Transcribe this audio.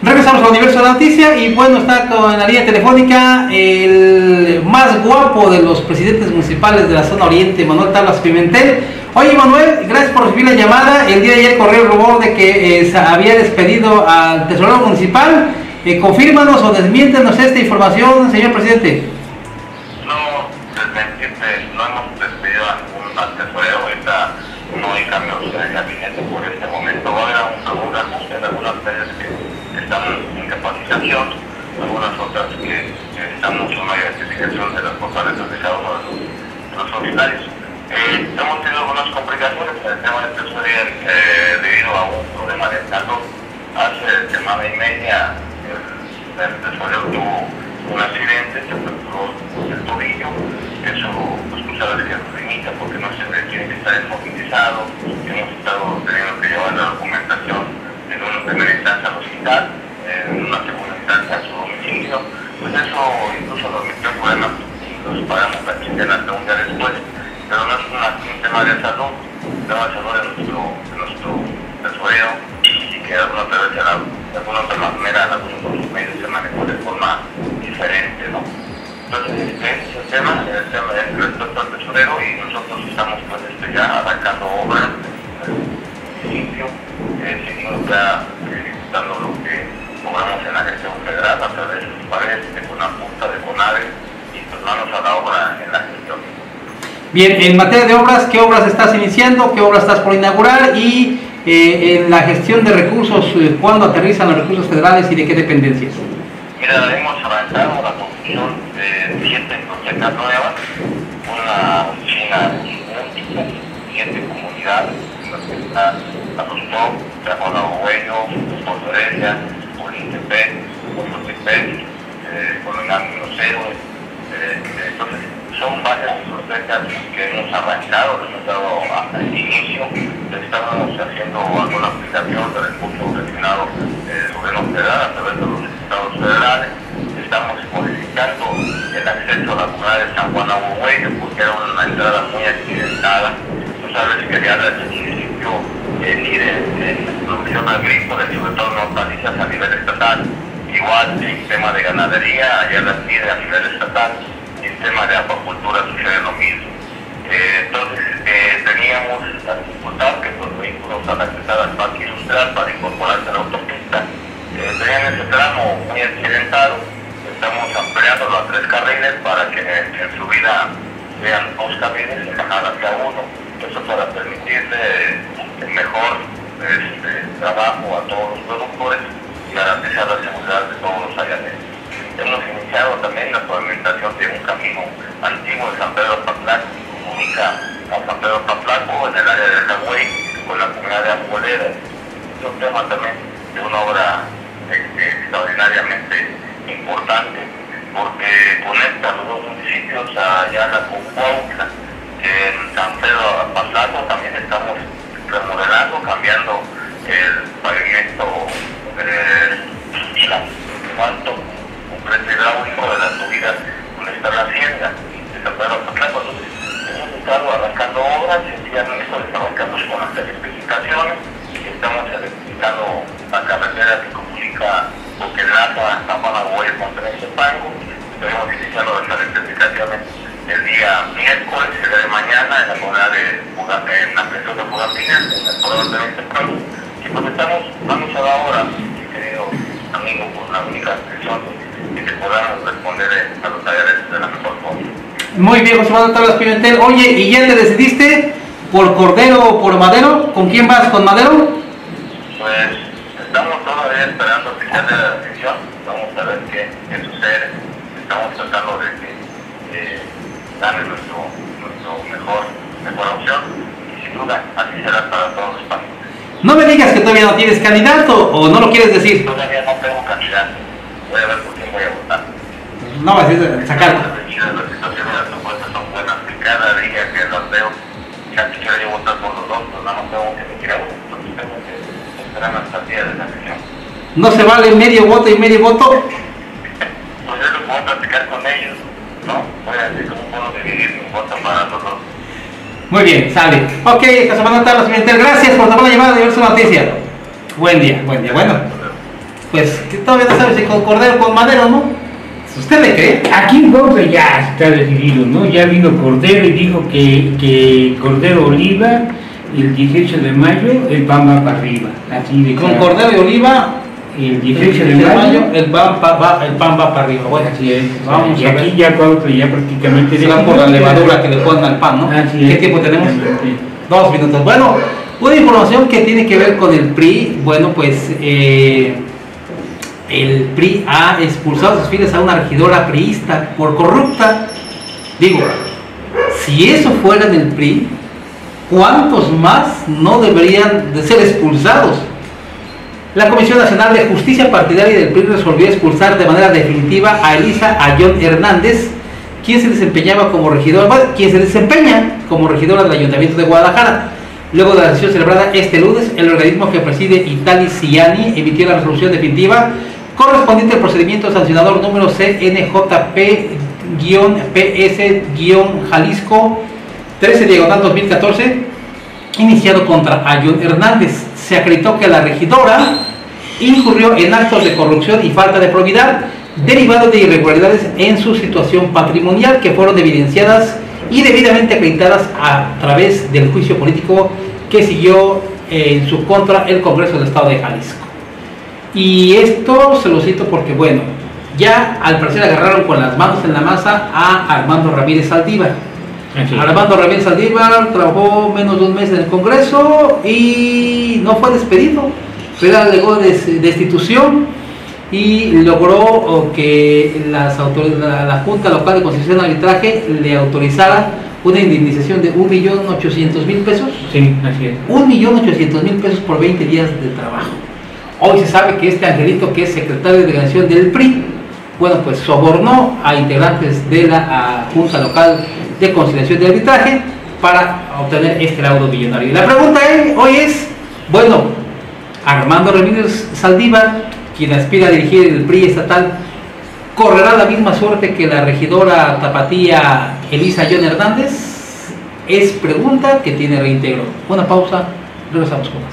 Regresamos al Universo de la Noticia y bueno, está con la línea telefónica el más guapo de los presidentes municipales de la zona oriente, Manuel Tablas Pimentel. Oye Manuel, gracias por recibir la llamada. El día de ayer corrió el rumor de que se había despedido al tesorero municipal. Confírmanos o desmiéntenos esta información, señor presidente. No, desmentirte, no hemos despedido a ningún tesorero. Ahorita no hay cambios en el gabinete por este momento. Va a haber algún ajuste en algunas leyes que están en capacitación, algunas otras que están mucho más identificación de las fortalezas de cada uno de los funcionarios. Hemos tenido algunas complicaciones en el tema de tesorería debido a un problema de salud. Hace semana y media el tesorero tuvo un accidente, se fracturó el tobillo. Eso, pues tú sabes que nos limita porque no se tiene que estar inmovilizado. Hemos estado teniendo que llevar la documentación en una primera instancia al hospital, en una segunda instancia a su domicilio. Pues eso incluso nos metió en problemas y nos pagamos la quincena hasta un día después. Pero no es un tema de salud, un tema de salud de nuestro tesorero, y que de alguna otra manera algunos de los medios se manejó de forma diferente, ¿no? Entonces, ese es el tema es respecto al tesorero, y nosotros estamos pues ya arrancando obras en el municipio, seguimos ya ejecutando lo que logramos en la gestión federal a través de paredes, de CONAPUTA, de CONADE, y pues manos a la obra en la gestión. Bien, en materia de obras, ¿qué obras estás iniciando? ¿Qué obras estás por inaugurar? Y en la gestión de recursos, ¿cuándo aterrizan los recursos federales y de qué dependencias? Mira, hemos avanzado la construcción de 7 bibliotecas nuevas, una oficina múltiple, 7 comunidades, en las que está Atostó, Tlacolagüello, Portorelia, Olintepec, Oxotepec, Colonial de los Héroes. Entonces, son varias bibliotecas que hemos arrancado, les hemos dado hasta el inicio. Estamos haciendo alguna aplicación de recursos destinados del gobierno federal a través de los estados federales. Estamos modificando el acceso a la comunidad de San Juan Aguahuello porque era una entrada muy accidentada. Tú sabes que ya desde el municipio líder en producción agrícola y sobre todo en hortalizas a nivel estatal. Igual en tema de ganadería, allá las líderes a nivel estatal. El tema de acuacultura sucede lo mismo. Entonces teníamos la dificultad que los vehículos al accesar al parque industrial para incorporarse a la autopista tenían ese tramo muy accidentado. Estamos ampliándolo a 3 carriles para que en subida sean 2 carriles y bajar hacia 1. Eso para permitirle el mejor trabajo a todos los productores y garantizar la seguridad de todos los halladeros. Hemos iniciado también la pavimentación de un camino antiguo de San Pedro Patlaco que comunica a San Pedro Patlaco en el área de Jagüey con la comunidad de Arboleda. Es un tema también de una obra extraordinariamente importante porque conecta los dos municipios allá a Cuautla. En San Pedro Patlaco también estamos remodelando, cambiando el pavimento alto, un precio hidráulico de las subidas donde está la hacienda de San Pedro Patlaco. Hemos estado arrancando obras, sencillamente estamos arrancando con las electrificaciones, estamos electrificando la carretera que comunica o que enlaza San Juan Aguahuello con Tenesepango. Estaremos iniciando las electrificaciones el día miércoles, el día de mañana, en la comunidad en la presión de Fugampinas, en el corredor de Tenesepango. Y pues estamos, vamos a la hora, mi querido amigo, por la única expresión y que podamos responder a los talleres de la mejor forma. Muy bien, José Manuel Tablas Pimentel. Oye, ¿y ya te decidiste por Cordero o por Madero? ¿Con quién vas? ¿Con Madero? Pues estamos todavía esperando oficial de la decisión. Vamos a ver qué sucede. Estamos tratando de que gane nuestro mejor opción, y sin duda así será para todos los países. No me digas que todavía no tienes candidato o no lo quieres decir. Todavía no tengo candidato. Voy a ver por quién voy a votar. No vas a sacar. Las situaciones de las propuestas son buenas, que cada día que las veo, ya quisiera yo votar por los dos, pues nada más tengo que elegir a uno. Entonces tengo que esperar hasta el día de la elección. ¿No se vale medio voto y medio voto? Pues es lo que voy a platicar con ellos, ¿no? Voy a decir cómo puedo dividir mi voto para los dos. Muy bien, sale. Ok, José Manuel Tablas Pimentel, gracias por tomar la llamada de Diverso Noticia. Buen día, buen día. Bueno, pues que todavía no sabe si con Cordero o con Madero, ¿no? ¿Usted le cree? Aquí en Cuautla ya está decidido, ¿no? Ya vino Cordero y dijo que Cordero Oliva, el 18 de mayo, el PAN va para arriba. Así de Con claro. Cordero y Oliva, El 18 de mayo, el PAN va para arriba. Bueno, así es. vamos Y a aquí ver. ya Cuautla ya prácticamente... Será por la levadura que le ponen al pan, ¿no? Así ¿Qué es. tiempo tenemos? Sí. 2 minutos. Bueno, una información que tiene que ver con el PRI. Bueno, pues el PRI ha expulsado a sus filas a una regidora priista por corrupta. Digo, si eso fuera en el PRI, ¿cuántos más no deberían de ser expulsados? La Comisión Nacional de Justicia Partidaria del PRI resolvió expulsar de manera definitiva a Elisa Ayón Hernández, quien se desempeñaba como regidora, bueno, quien se desempeña como regidora del Ayuntamiento de Guadalajara. Luego de la sesión celebrada este lunes, el organismo que preside Itali Ciani emitió la resolución definitiva correspondiente al procedimiento sancionador número CNJP-PS-Jalisco 13/2014, iniciado contra Ayón Hernández. Se acreditó que la regidora incurrió en actos de corrupción y falta de probidad derivados de irregularidades en su situación patrimonial que fueron evidenciadas y debidamente acreditadas a través del juicio político que siguió en su contra el Congreso del Estado de Jalisco. Y esto se lo cito porque, bueno, ya al parecer agarraron con las manos en la masa a Armando Ramírez Saldívar. Armando Ramírez Saldívar trabajó menos de un mes en el Congreso y no fue despedido, pero alegó destitución y logró que la Junta Local de Conciliación y Arbitraje le autorizara una indemnización de 1.800.000 pesos. Sí, así es. 1.800.000 pesos por 20 días de trabajo. Hoy se sabe que este Angelito, que es secretario de delegación del PRI, bueno, pues sobornó a integrantes de la Junta Local de Conciliación y Arbitraje para obtener este laudo millonario. Y la pregunta hoy es, bueno, Armando Ramírez Saldívar, quien aspira a dirigir el PRI estatal, ¿correrá la misma suerte que la regidora tapatía Elisa Ayón Hernández? Es pregunta que tiene reintegro. Una pausa, regresamos con más.